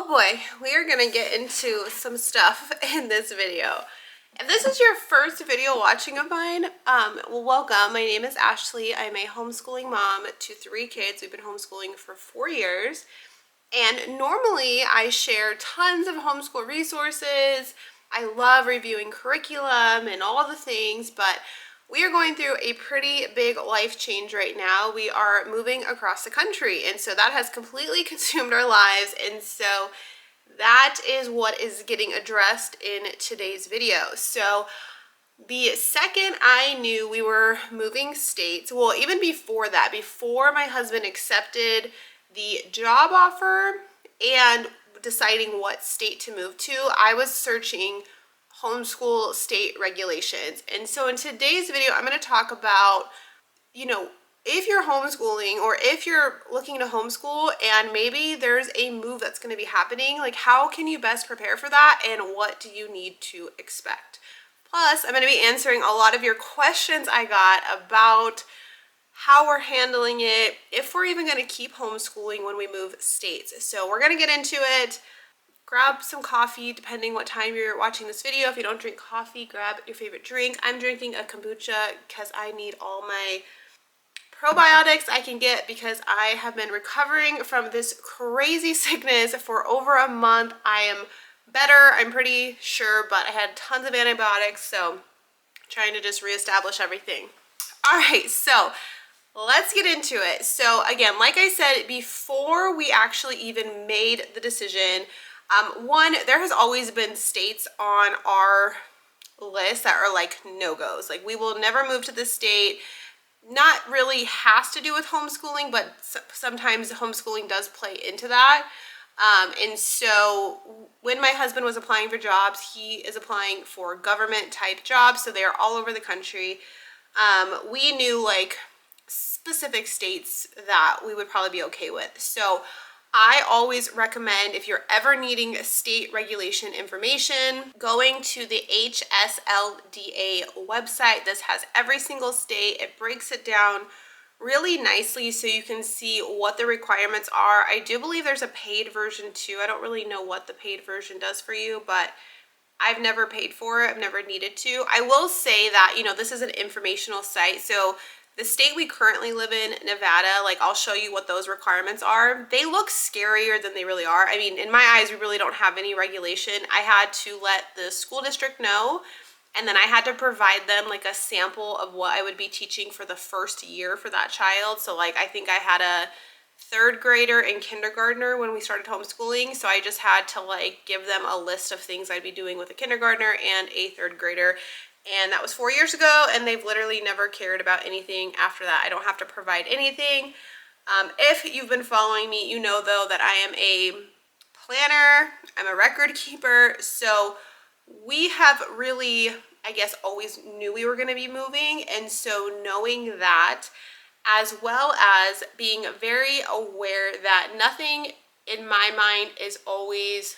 Oh boy, we are gonna get into some stuff in this video. If this is your first video watching of mine, well, welcome. My name is Ashlee. I'm a homeschooling mom to 3 kids. We've been homeschooling for 4 years. And normally I share tons of homeschool resources. I love reviewing curriculum and all the things, but we are going through a pretty big life change right now. We are moving across the country, and so that has completely consumed our lives, and so that is what is getting addressed in today's video. So the second I knew we were moving states, well, even before that, before my husband accepted the job offer and deciding what state to move to, I was searching homeschool state regulations. And so in today's video, I'm going to talk about, if you're homeschooling or if you're looking to homeschool and maybe there's a move that's going to be happening, like how can you best prepare for that and what do you need to expect? Plus, I'm going to be answering a lot of your questions I got about how we're handling it, if we're even going to keep homeschooling when we move states. So we're going to get into it. Grab some coffee, depending what time you're watching this video. If you don't drink coffee, grab your favorite drink. I'm drinking a kombucha because I need all my probiotics I can get because I have been recovering from this crazy sickness for over a month. I am better, I'm pretty sure, but I had tons of antibiotics, so I'm trying to just reestablish everything. All right, so let's get into it. So again, like I said, before we actually even made the decision, one, there has always been states on our list that are like no-goes. Like we will never move to this state. Not really has to do with homeschooling, but sometimes homeschooling does play into that. And so when my husband was applying for jobs, he is applying for government type jobs. So they are all over the country. We knew like specific states that we would probably be okay with. So I always recommend, if you're ever needing state regulation information, going to the HSLDA website. This has every single state. It breaks it down really nicely so you can see what the requirements are. I do believe there's a paid version too. I don't really know what the paid version does for you, but I've never paid for it. I've never needed to. I will say that, this is an informational site. So the state we currently live in, Nevada, like I'll show you what those requirements are. They look scarier than they really are. I mean, in my eyes, we really don't have any regulation. I had to let the school district know, and then I had to provide them like a sample of what I would be teaching for the first year for that child. So like, I think I had a 3rd grader and kindergartner when we started homeschooling. So I just had to like give them a list of things I'd be doing with a kindergartner and a 3rd grader. And that was 4 years ago, and they've literally never cared about anything after that. I don't have to provide anything. If you've been following me, you know though that I am a planner, I'm a record keeper, so we have really, I guess, always knew we were going to be moving, and so knowing that, as well as being very aware that nothing in my mind is always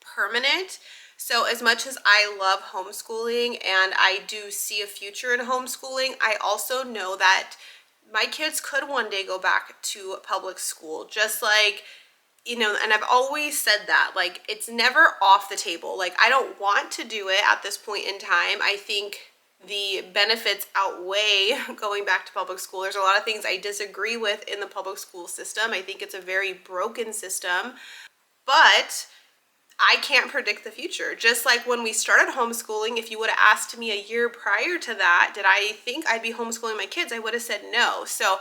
permanent. So as much as I love homeschooling and I do see a future in homeschooling, I also know that my kids could one day go back to public school, just like, and I've always said that, like, it's never off the table. Like, I don't want to do it at this point in time. I think the benefits outweigh going back to public school. There's a lot of things I disagree with in the public school system. I think it's a very broken system, but I can't predict the future. Just like when we started homeschooling, if you would have asked me a year prior to that, did I think I'd be homeschooling my kids? I would have said no. So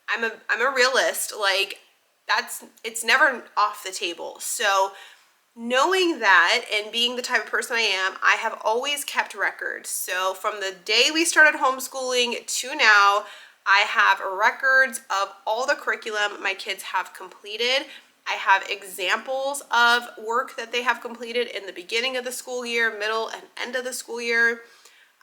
I'm a realist. Like it's never off the table. So knowing that and being the type of person I am, I have always kept records. So from the day we started homeschooling to now, I have records of all the curriculum my kids have completed. I have examples of work that they have completed in the beginning of the school year, middle and end of the school year.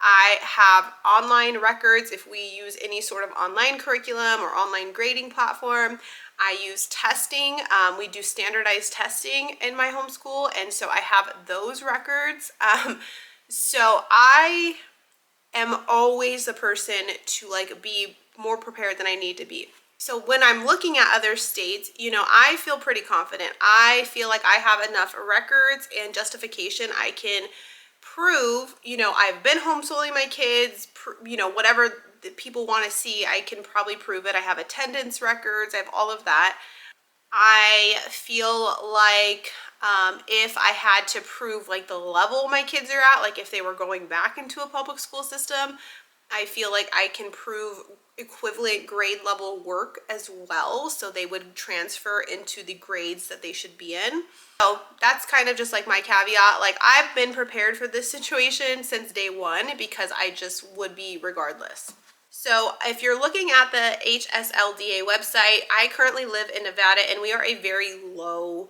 I have online records if we use any sort of online curriculum or online grading platform. I use testing. We do standardized testing in my homeschool, and so I have those records. So am always the person to like be more prepared than I need to be. So when I'm looking at other states, you know, I feel pretty confident. I feel like I have enough records and justification. I can prove, you know, I've been homeschooling my kids, you know, whatever the people want to see, I can probably prove it. I have attendance records, I have all of that. I feel like if I had to prove like the level my kids are at, like if they were going back into a public school system, I feel like I can prove equivalent grade level work as well, so they would transfer into the grades that they should be in. So that's kind of just like my caveat. Like, I've been prepared for this situation since day one because I just would be regardless. So if you're looking at the HSLDA website, I currently live in Nevada, and we are a very low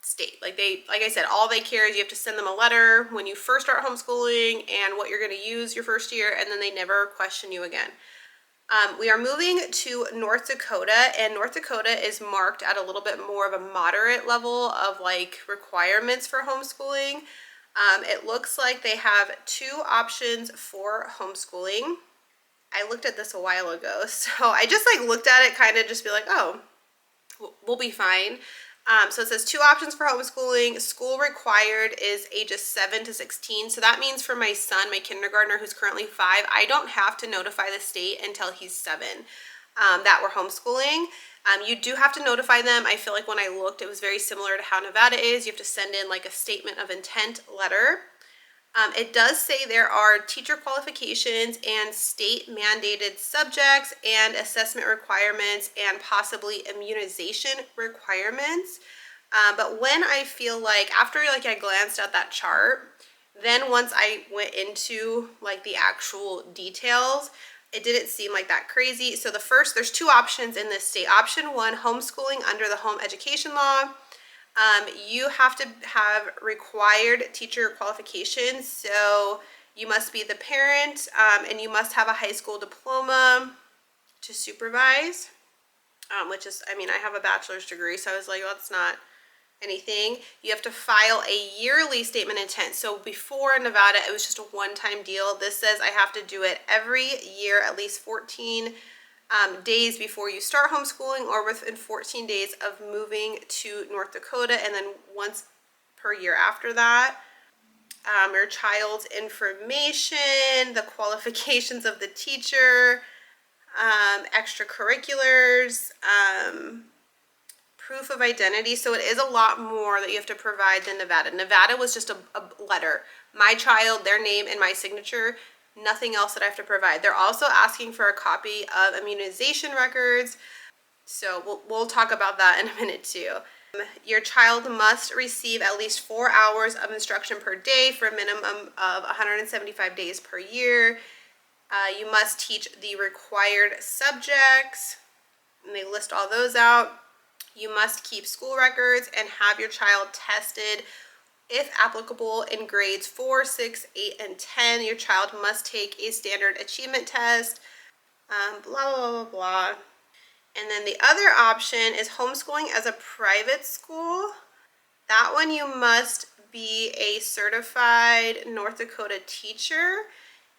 state. Like I said, all they care is you have to send them a letter when you first start homeschooling and what you're going to use your first year, and then they never question you again. We are moving to North Dakota, and North Dakota is marked at a little bit more of a moderate level of like requirements for homeschooling. It looks like they have 2 options for homeschooling. I looked at this a while ago, so I just like looked at it kind of just be like, oh, we'll be fine. So it says 2 options for homeschooling. School required is ages 7 to 16. So that means for my son, my kindergartner, who's currently 5, I don't have to notify the state until he's 7 that we're homeschooling. You do have to notify them. I feel like when I looked, it was very similar to how Nevada is. You have to send in like a statement of intent letter. It does say there are teacher qualifications and state mandated subjects and assessment requirements and possibly immunization requirements. But when I feel like, after like I glanced at that chart, then once I went into like the actual details, it didn't seem like that crazy. So there's 2 options in this state. Option 1, homeschooling under the home education law. You have to have required teacher qualifications, so you must be the parent, and you must have a high school diploma to supervise, which is, I mean, I have a bachelor's degree, so I was like, well, that's not anything. You have to file a yearly statement of intent. So before in Nevada, it was just a one-time deal. This says I have to do it every year, at least 14 days before you start homeschooling, or within 14 days of moving to North Dakota, and then once per year after that. Your child's information, the qualifications of the teacher, extracurriculars, proof of identity. So it is a lot more that you have to provide than Nevada. Nevada was just a letter. My child, their name, and my signature. Nothing else that I have to provide. They're also asking for a copy of immunization records. So we'll talk about that in a minute too. Your child must receive at least 4 hours of instruction per day for a minimum of 175 days per year. You must teach the required subjects, and they list all those out. You must keep school records and have your child tested, if applicable, in grades 4, 6, 8, and 10. Your child must take a standard achievement test, blah, blah, blah, blah. And then the other option is homeschooling as a private school. That one, you must be a certified North Dakota teacher,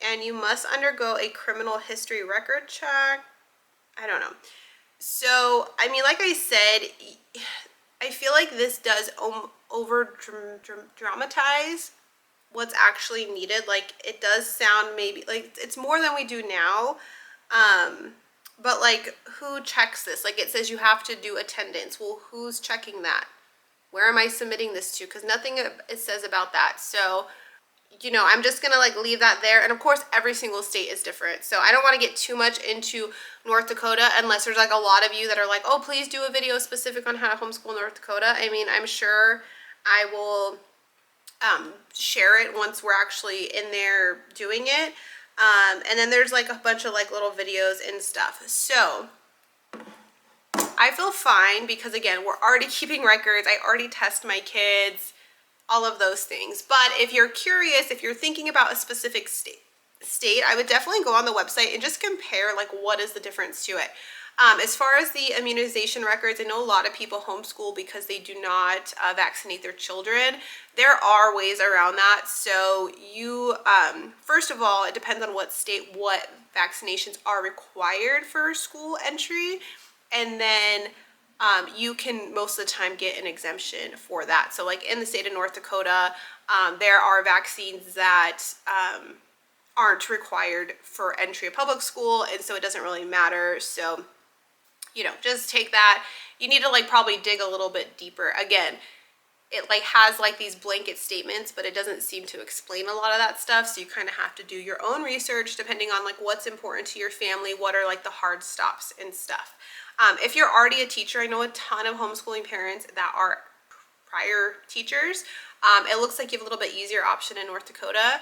and you must undergo a criminal history record check. I don't know. So, I mean, like I said, I feel like this does over dramatize what's actually needed. Like, it does sound maybe like it's more than we do now. But like, who checks this? Like, it says you have to do attendance. Well, who's checking that? Where am I submitting this to? Because nothing it says about that. So, you know, I'm just gonna like leave that there. And of course, every single state is different, so I don't want to get too much into North Dakota unless there's like a lot of you that are like, oh, please do a video specific on how to homeschool North Dakota. I mean, I'm sure I will share it once we're actually in there doing it. And then there's like a bunch of like little videos and stuff. So I feel fine because, again, we're already keeping records. I already test my kids, all of those things. But if you're curious, if you're thinking about a specific state, I would definitely go on the website and just compare like what is the difference to it. As far as the immunization records, I know a lot of people homeschool because they do not vaccinate their children. There are ways around that. So you, first of all, it depends on what state, what vaccinations are required for school entry, and then you can most of the time get an exemption for that. So like in the state of North Dakota, there are vaccines that aren't required for entry of public school, and so it doesn't really matter. So, you know, just take that. You need to like probably dig a little bit deeper. Again, it like has like these blanket statements, but it doesn't seem to explain a lot of that stuff. So you kind of have to do your own research depending on like what's important to your family, what are like the hard stops and stuff. If you're already a teacher, I know a ton of homeschooling parents that are prior teachers. It looks like you have a little bit easier option in North Dakota.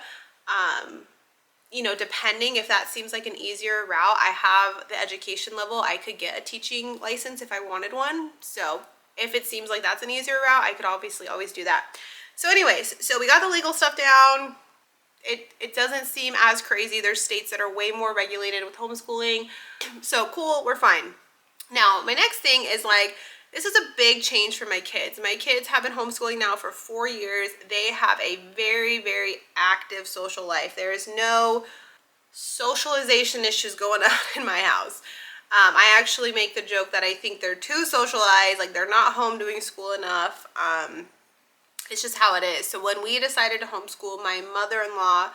You know, depending if that seems like an easier route, I have the education level. I could get a teaching license if I wanted one. So if it seems like that's an easier route, I could obviously always do that. So anyways, so we got the legal stuff down. It doesn't seem as crazy. There's states that are way more regulated with homeschooling. So cool, we're fine. Now, my next thing is like, this is a big change for my kids. My kids have been homeschooling now for 4 years. They have a very, very active social life. There is no socialization issues going on in my house. I actually make the joke that I think they're too socialized, like they're not home doing school enough. It's just how it is. So when we decided to homeschool, my mother-in-law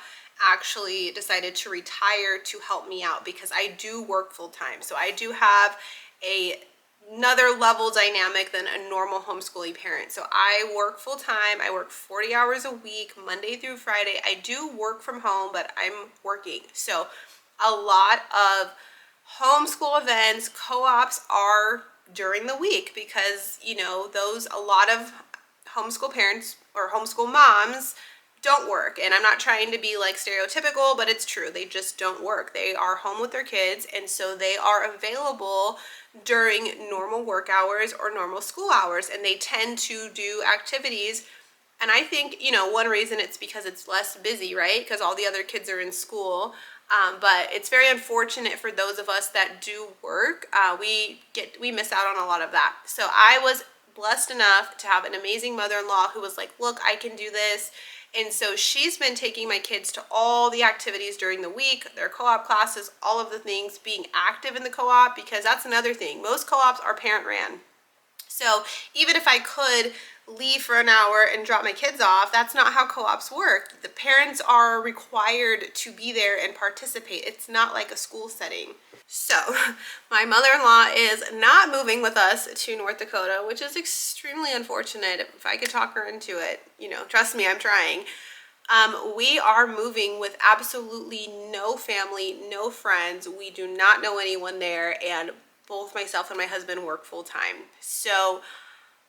actually decided to retire to help me out because I do work full-time. So I do have another level dynamic than a normal homeschooling parent. So I work full-time. I work 40 hours a week, Monday through Friday. I do work from home, but I'm working. So a lot of homeschool events, co-ops are during the week because, you know, a lot of homeschool parents or homeschool moms don't work. And I'm not trying to be like stereotypical, but it's true. They just don't work. They are home with their kids, and so they are available during normal work hours or normal school hours, and they tend to do activities. And I think, you know, one reason it's because it's less busy, right? Because all the other kids are in school. But it's very unfortunate for those of us that do work. We miss out on a lot of that. So I was blessed enough to have an amazing mother-in-law who was like, look, I can do this. And so she's been taking my kids to all the activities during the week, their co-op classes, all of the things, being active in the co-op, because that's another thing. Most co-ops are parent-ran. So even if I could leave for an hour and drop my kids off, that's not how co-ops work. The parents are required to be there and participate. It's not like a school setting. So my mother-in-law is not moving with us to North Dakota, which is extremely unfortunate. If I could talk her into it, you know, trust me, I'm trying. We are moving with absolutely no family, no friends. We do not know anyone there, and both myself and my husband work full-time. So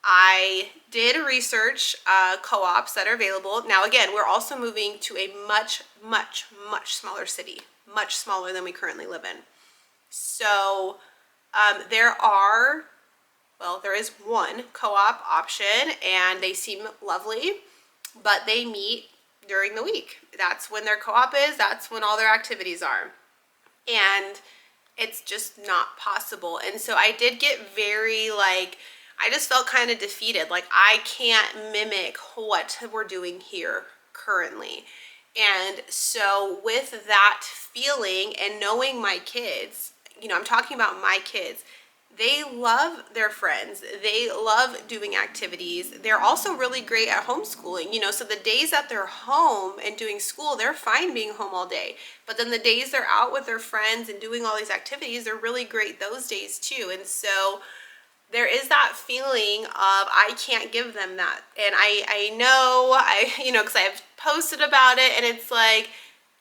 I did research co-ops that are available. Now, again, we're also moving to a much, much, much smaller city, much smaller than we currently live in. So there is one co-op option, and they seem lovely, but they meet during the week. That's when their co-op is. That's when all their activities are. And it's just not possible. And so I did get very I just felt kind of defeated. Like, I can't mimic what we're doing here currently. And so with that feeling and knowing my kids, you know, I'm talking about my kids, they love their friends. They love doing activities. They're also really great at homeschooling, you know, so the days that they're home and doing school, they're fine being home all day. But then the days they're out with their friends and doing all these activities, they're really great those days too. And so there is that feeling of I can't give them that. And I know, you know, because I've posted about it, and it's like,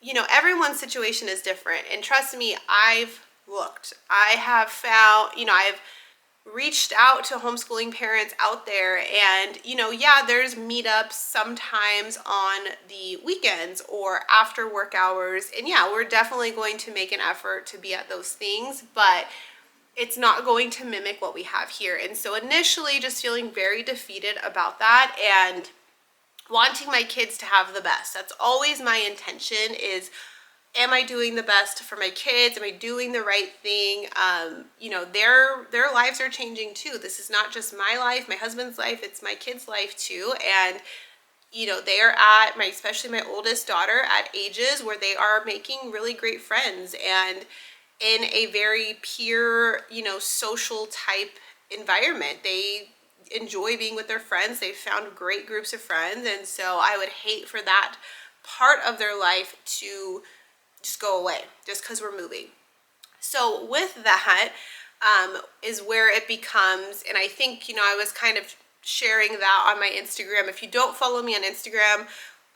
you know, everyone's situation is different. And trust me, I've looked. I have found, you know, I've reached out to homeschooling parents out there, and, you know, yeah, there's meetups sometimes on the weekends or after work hours. And yeah, we're definitely going to make an effort to be at those things, but it's not going to mimic what we have here. And so initially just feeling very defeated about that and wanting my kids to have the best. That's always my intention is, am I doing the best for my kids? Am I doing the right thing? You know, their lives are changing too. This is not just my life, my husband's life, it's my kids' life too. And you know, they are at especially my oldest daughter, at ages where they are making really great friends and in a very peer, you know, social type environment. They enjoy being with their friends. They've found great groups of friends. And so I would hate for that part of their life to just go away just because we're moving. So with that is where it becomes, and I think, you know, I was kind of sharing that on my Instagram. If you don't follow me on Instagram,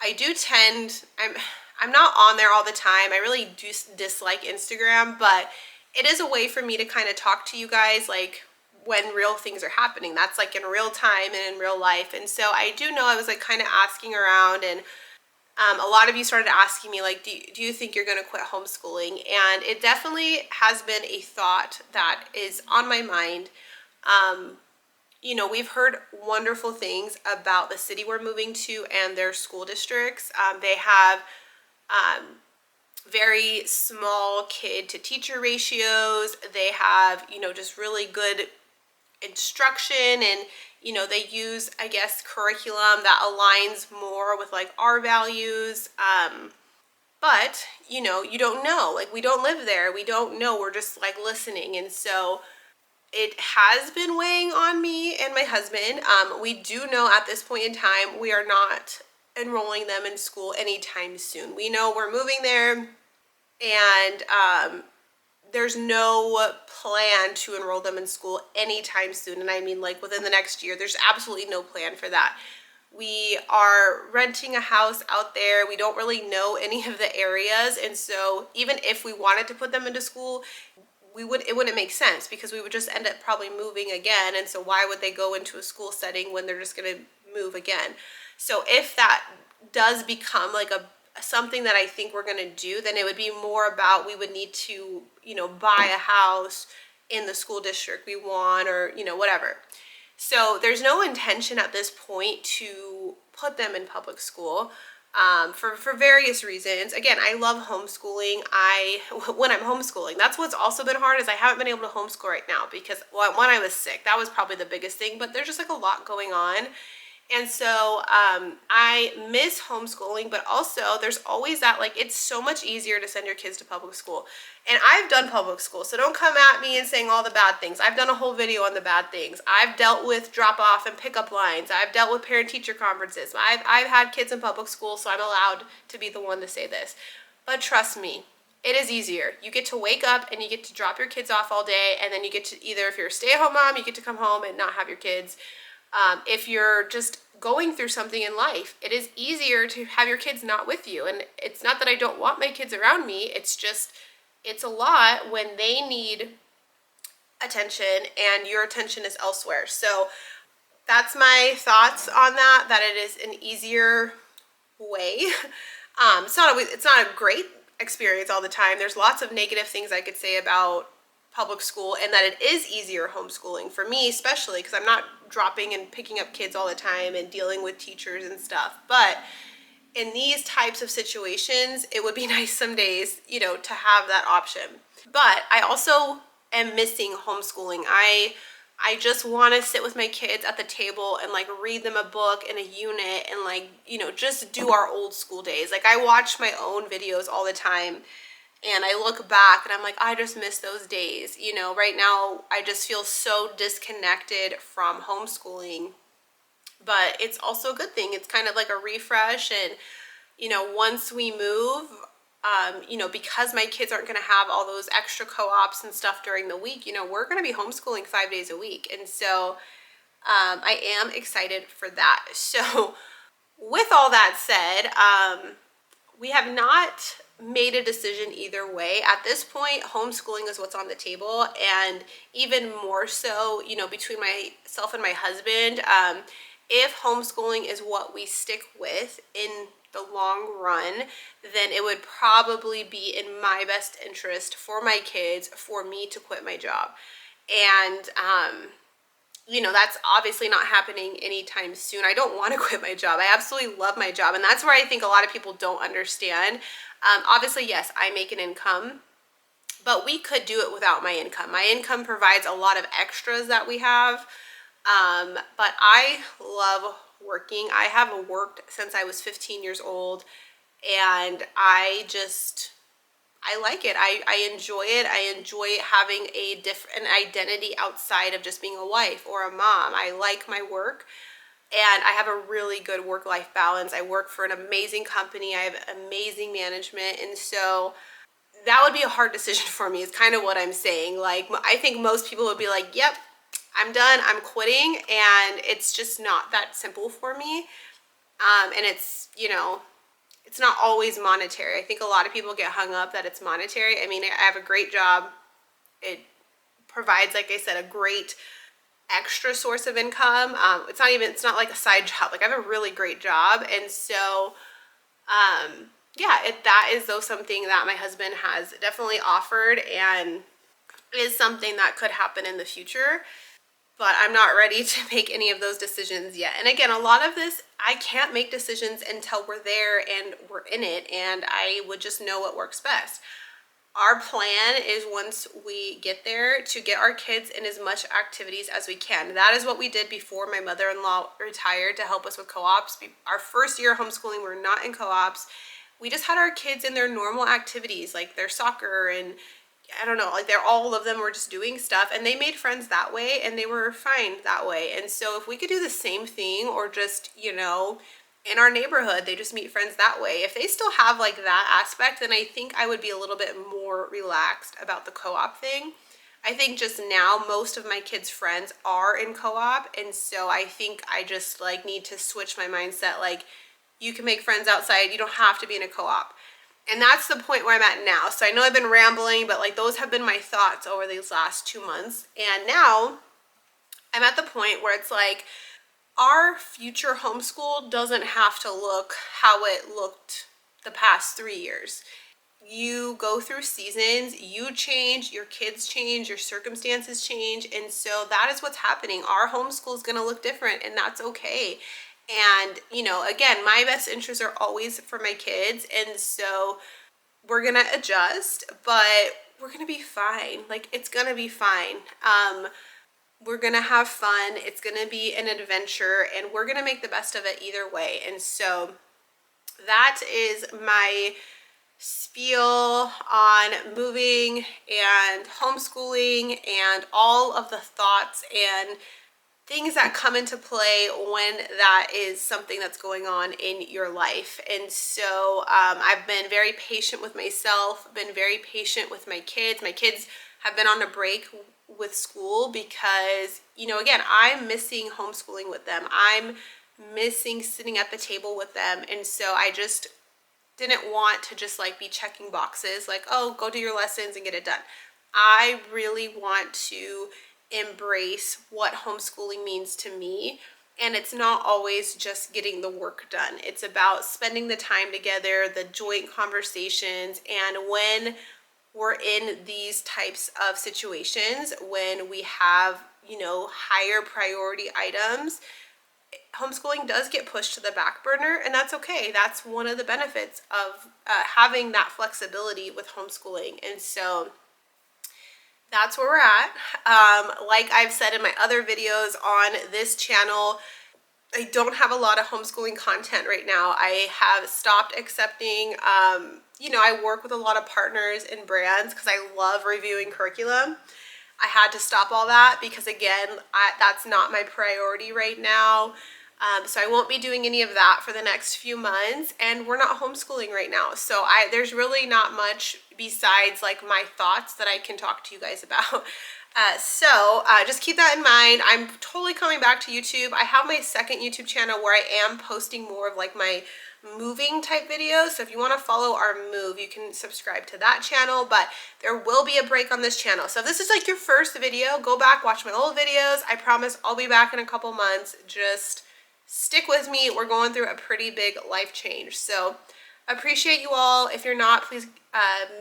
I do tend, I'm not on there all the time. I really do dislike Instagram, but it is a way for me to kind of talk to you guys like when real things are happening. That's like in real time and in real life. And so I do know I was like kind of asking around, and a lot of you started asking me like, do you think you're going to quit homeschooling? And it definitely has been a thought that is on my mind. You know, we've heard wonderful things about the city we're moving to and their school districts. They have very small kid to teacher ratios. They have, you know, just really good instruction, and you know, they use, I guess, curriculum that aligns more with like our values. But you know, you don't know, like we don't live there, we don't know, we're just like listening. And so it has been weighing on me and my husband. We do know at this point in time we are not enrolling them in school anytime soon. We know we're moving there, and there's no plan to enroll them in school anytime soon. And I mean like within the next year. There's absolutely no plan for that. We are renting a house out there. We don't really know any of the areas, and so even if we wanted to put them into school, it wouldn't make sense because we would just end up probably moving again. And so why would they go into a school setting when they're just going to move again? So if that does become like something that I think we're going to do, then it would be more about, we would need to, you know, buy a house in the school district we want, or, you know, whatever. So there's no intention at this point to put them in public school for various reasons. Again, I love homeschooling. When I'm homeschooling, that's what's also been hard, is I haven't been able to homeschool right now because, well, when I was sick, that was probably the biggest thing, but there's just like a lot going on. And so I miss homeschooling, but also there's always that, like, it's so much easier to send your kids to public school. And I've done public school, so don't come at me and saying all the bad things. I've done a whole video on the bad things. I've dealt with drop-off and pickup lines. I've dealt with parent-teacher conferences. I've had kids in public school, so I'm allowed to be the one to say this. But trust me, it is easier. You get to wake up and you get to drop your kids off all day, and then you get to, either if you're a stay-at-home mom, you get to come home and not have your kids. If you're just going through something in life, it is easier to have your kids not with you. And it's not that I don't want my kids around me, it's just, it's a lot when they need attention and your attention is elsewhere. So that's my thoughts on that it is an easier way. It's not a great experience all the time. There's lots of negative things I could say about public school, and that it is easier homeschooling for me, especially because I'm not dropping and picking up kids all the time and dealing with teachers and stuff. But in these types of situations, it would be nice some days, you know, to have that option. But I also am missing homeschooling. I just want to sit with my kids at the table and like read them a book in a unit and like, you know, just do our old school days. Like I watch my own videos all the time and I look back and I'm like, I just miss those days. You know, right now I just feel so disconnected from homeschooling, but it's also a good thing. It's kind of like a refresh. And, you know, once we move, you know, because my kids aren't going to have all those extra co-ops and stuff during the week, you know, we're going to be homeschooling 5 days a week. And so I am excited for that. So with all that said, we have not made a decision either way. At this point, homeschooling is what's on the table. And even more so, you know, between myself and my husband, if homeschooling is what we stick with in the long run, then it would probably be in my best interest for my kids for me to quit my job. And you know, that's obviously not happening anytime soon. I don't want to quit my job. I absolutely love my job, and that's where I think a lot of people don't understand. Obviously, yes, I make an income, but we could do it without my income. My income provides a lot of extras that we have. But I love working. I have worked since I was 15 years old, and I like it. I enjoy it. I enjoy having an identity outside of just being a wife or a mom. I like my work, and I have a really good work-life balance. I work for an amazing company. I have amazing management, and so that would be a hard decision for me, is kind of what I'm saying. Like, I think most people would be like, yep, I'm done, I'm quitting, and it's just not that simple for me. And it's, it's not always monetary. I think a lot of people get hung up that it's monetary. I mean, I have a great job. It provides, like I said, a great extra source of income. It's not like a side job. Like, I have a really great job. And so, yeah, that is though something that my husband has definitely offered and is something that could happen in the future. But I'm not ready to make any of those decisions yet. And again, a lot of this, I can't make decisions until we're there and we're in it, and I would just know what works best. Our plan is, once we get there, to get our kids in as much activities as we can. That is what we did before my mother-in-law retired to help us with co-ops. Our first year of homeschooling, we were not in co-ops. We just had our kids in their normal activities, like their soccer, and I don't know, like all of them were just doing stuff, and they made friends that way, and they were fine that way. And so if we could do the same thing, or just, in our neighborhood, they just meet friends that way. If they still have like that aspect, then I think I would be a little bit more relaxed about the co-op thing. I think just now most of my kids' friends are in co-op, and so I think I just like need to switch my mindset. Like, you can make friends outside, you don't have to be in a co-op. And that's the point where I'm at now. So I know I've been rambling, but like, those have been my thoughts over these last 2 months. And now I'm at the point where it's like, our future homeschool doesn't have to look how it looked the past 3 years. You go through seasons, you change, your kids change, your circumstances change. And so that is what's happening. Our homeschool is going to look different, and that's okay. And, again, my best interests are always for my kids. And so we're going to adjust, but we're going to be fine. Like, it's going to be fine. We're going to have fun. It's going to be an adventure, and we're going to make the best of it either way. And so that is my spiel on moving and homeschooling and all of the thoughts and things that come into play when that is something that's going on in your life. And so I've been very patient with myself, been very patient with my kids. My kids have been on a break with school because, again, I'm missing homeschooling with them. I'm missing sitting at the table with them. And so I just didn't want to just like be checking boxes like, oh, go do your lessons and get it done. I really want to embrace what homeschooling means to me. And it's not always just getting the work done. It's about spending the time together, the joint conversations. And when we're in these types of situations, when we have, higher priority items, homeschooling does get pushed to the back burner, and that's okay. That's one of the benefits of having that flexibility with homeschooling. And so that's where we're at. Like I've said in my other videos on this channel, I don't have a lot of homeschooling content right now. I have stopped accepting, I work with a lot of partners and brands because I love reviewing curriculum. I had to stop all that because, again, that's not my priority right now. So I won't be doing any of that for the next few months, and we're not homeschooling right now. So there's really not much besides like my thoughts that I can talk to you guys about. So just keep that in mind. I'm totally coming back to YouTube. I have my second YouTube channel where I am posting more of like my moving type videos. So if you want to follow our move, you can subscribe to that channel, but there will be a break on this channel. So if this is like your first video, go back, watch my old videos. I promise I'll be back in a couple months. Just stick with me. We're going through a pretty big life change. So appreciate you all. If you're not, please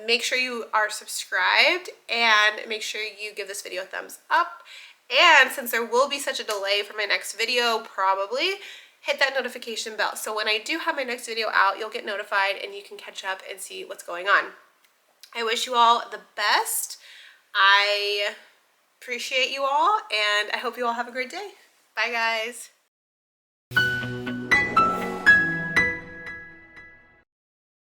make sure you are subscribed and make sure you give this video a thumbs up. And since there will be such a delay for my next video, probably hit that notification bell. So when I do have my next video out, you'll get notified and you can catch up and see what's going on. I wish you all the best. I appreciate you all, and I hope you all have a great day. Bye, guys.